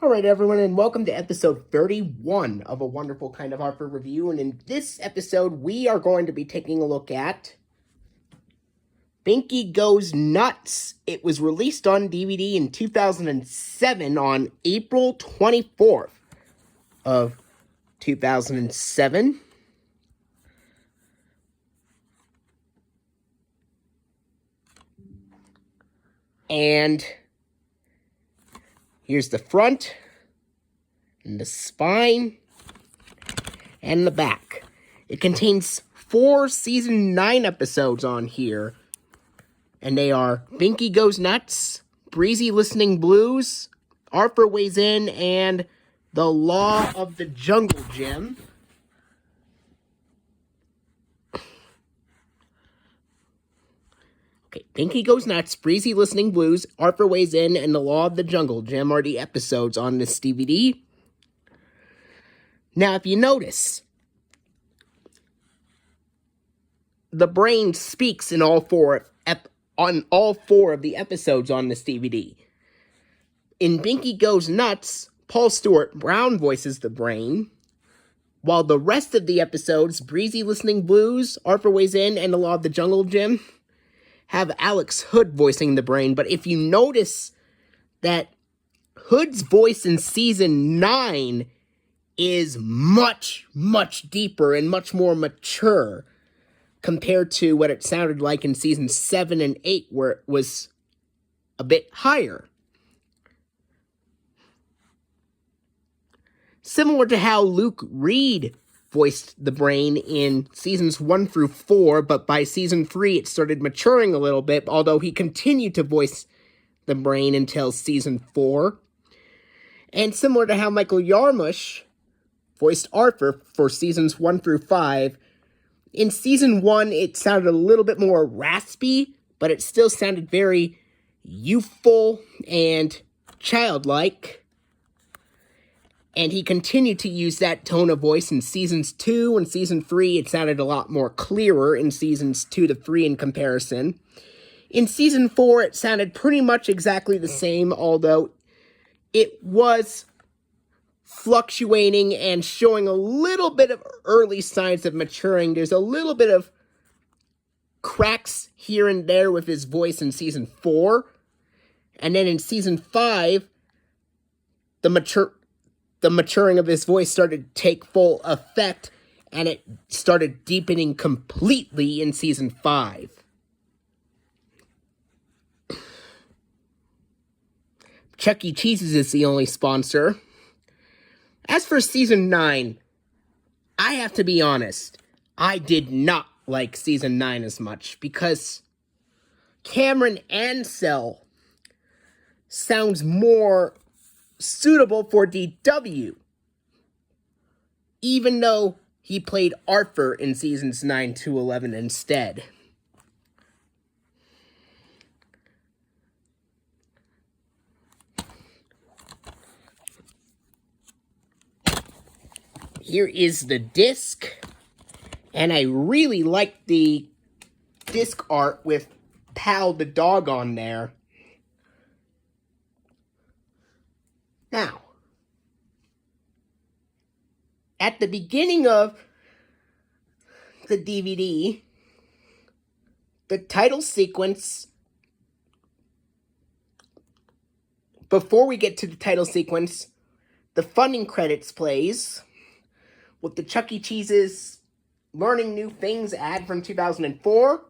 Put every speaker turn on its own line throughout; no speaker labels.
Alright everyone, and welcome to episode 31 of A Wonderful Kind of Harper Review, and in this episode we are going to be taking a look at Binky Goes Nuts. It was released on DVD in 2007 on April 24th of 2007. And here's the front, and the spine, and the back. It contains 4 Season 9 episodes on here. And they are Binky Goes Nuts, Breezy Listening Blues, Arthur Weighs In, and The Law of the Jungle Gym. Okay, Binky Goes Nuts, Breezy Listening Blues, Arthur Weighs In, and The Law of the Jungle Gym are the episodes on this DVD. Now, if you notice, the brain speaks in all four of the episodes on this DVD. In Binky Goes Nuts, Paul Stewart Brown voices the brain, while the rest of the episodes, Breezy Listening Blues, Arthur Weighs In, and The Law of the Jungle Gym, have Alex Hood voicing the brain. But if you notice that Hood's voice in Season 9 is much, much deeper and much more mature compared to what it sounded like in Season 7 and 8, where it was a bit higher. Similar to how Luke Reed voiced the brain in Seasons 1 through 4, but by Season 3 it started maturing a little bit, although he continued to voice the brain until Season 4. And similar to how Michael Yarmush voiced Arthur for Seasons 1 through 5, in Season 1, it sounded a little bit more raspy, but it still sounded very youthful and childlike. And he continued to use that tone of voice in Seasons 2 and Season 3. It sounded a lot more clearer in Seasons 2 to 3 in comparison. In Season 4, it sounded pretty much exactly the same, although it was fluctuating and showing a little bit of early signs of maturing. There's a little bit of cracks here and there with his voice in Season 4. And then in Season 5, the maturing of his voice started to take full effect, and it started deepening completely in Season 5. Chuck E. Cheese's is the only sponsor. As for Season 9, I have to be honest, I did not like Season 9 as much, because Cameron Ansel sounds more suitable for DW, even though he played Arthur in Seasons 9 to 11 instead. Here is the disc, and I really like the disc art with Pal the dog on there. Now, at the beginning of the DVD, the title sequence, before we get to the title sequence, the funding credits plays with the Chuck E. Cheese's Learning New Things ad from 2004,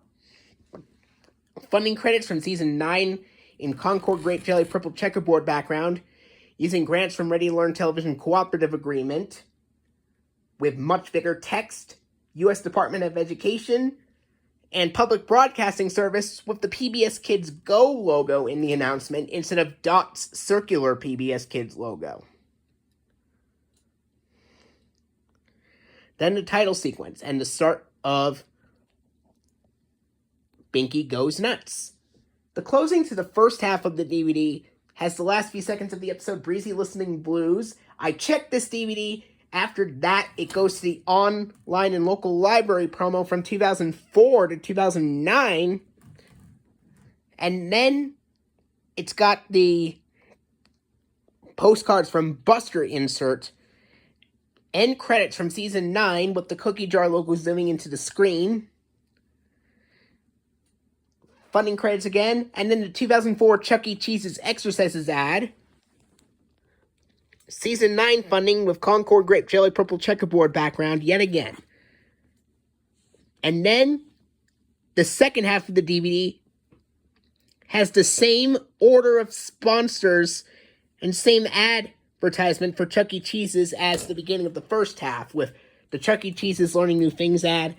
funding credits from Season 9 in Concord Grape Jelly Purple Checkerboard background, using grants from Ready to Learn Television Cooperative Agreement, with much bigger text, U.S. Department of Education, and Public Broadcasting Service with the PBS Kids Go logo in the announcement instead of Dot's circular PBS Kids logo. Then the title sequence and the start of Binky Goes Nuts. The closing to the first half of the DVD has the last few seconds of the episode Breezy Listening Blues. I checked this DVD. After that, it goes to the online and local library promo from 2004 to 2009. And then it's got the postcards from Buster insert, end credits from Season 9 with the cookie jar logo zooming into the screen, funding credits again, and then the 2004 Chuck E. Cheese's Exercises ad, Season 9 funding with Concord Grape Jelly Purple Checkerboard background yet again. And then the second half of the DVD has the same order of sponsors and same advertisement for Chuck E. Cheese's as the beginning of the first half, with the Chuck E. Cheese's Learning New Things ad.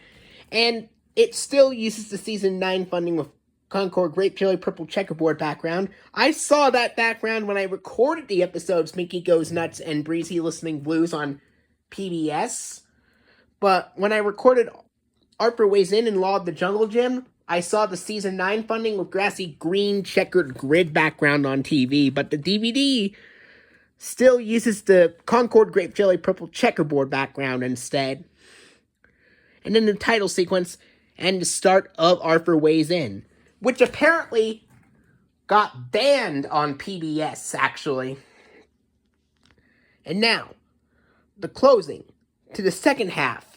And it still uses the Season 9 funding with Concord Grape Jelly Purple Checkerboard background. I saw that background when I recorded the episodes Binky Goes Nuts and Breezy Listening Blues on PBS. But when I recorded Arthur Weighs In and Law of the Jungle Gym, I saw the Season 9 funding with grassy green checkered grid background on TV, but the DVD still uses the Concord Grape Jelly Purple Checkerboard background instead. And then the title sequence and the start of Arthur Weighs In, which apparently got banned on PBS, actually. And now, the closing to the second half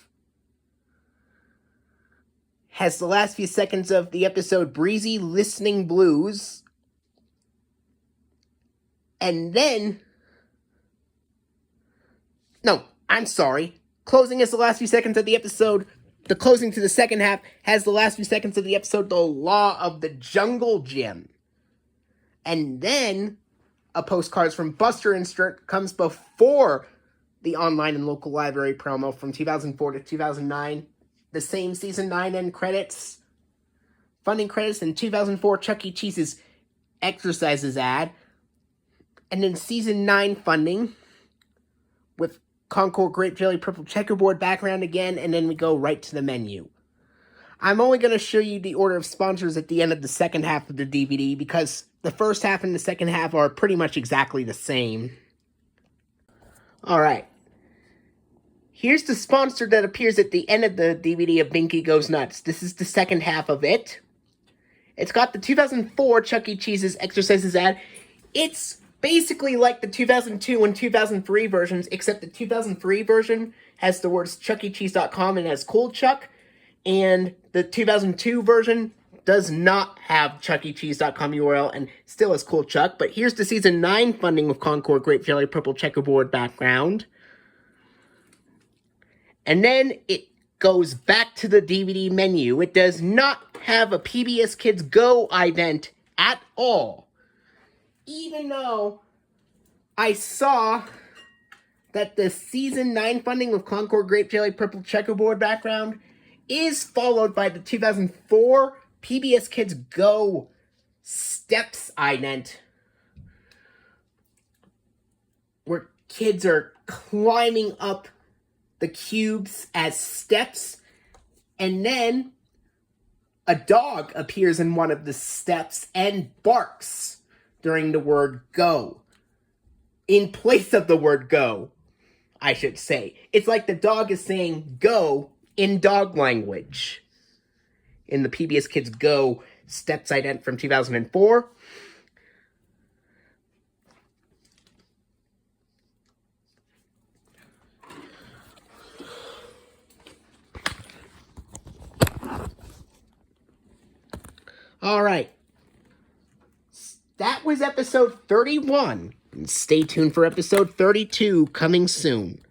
has the last few seconds of the episode Breezy Listening Blues. And then... No, I'm sorry. Closing is the last few seconds of the episode. The closing to the second half has the last few seconds of the episode The Law of the Jungle Gym. And then a Postcards from Buster insert comes before the online and local library promo from 2004 to 2009. The same Season 9 end credits, funding credits, and 2004 Chuck E. Cheese's Exercises ad. And then Season 9 funding with Concord Grape Jelly Purple Checkerboard background again, and then we go right to the menu. I'm only going to show you the order of sponsors at the end of the second half of the DVD because the first half and the second half are pretty much exactly the same. Alright. Here's the sponsor that appears at the end of the DVD of Binky Goes Nuts. This is the second half of it. It's got the 2004 Chuck E. Cheese's Exercises ad. It's basically like the 2002 and 2003 versions, except the 2003 version has the words HuskyDog88 and has Cool Chuck, and the 2002 version does not have ChuckEcheese.com URL and still has Cool Chuck. But here's the Season 9 funding with Concord Grape Jelly Purple Checkerboard background. And then it goes back to the DVD menu. It does not have a PBS Kids Go ident at all. Even though I saw that the Season 9 funding with Concord Grape Jelly Purple Checkerboard background is followed by the 2004 PBS Kids Go Steps ident, where kids are climbing up the cubes as steps, and then a dog appears in one of the steps and barks during the word go. In place of the word go, I should say. It's like the dog is saying go in dog language. In the PBS Kids Go Steps ident from 2004. Alright. That was episode 31. Stay tuned for episode 32 coming soon.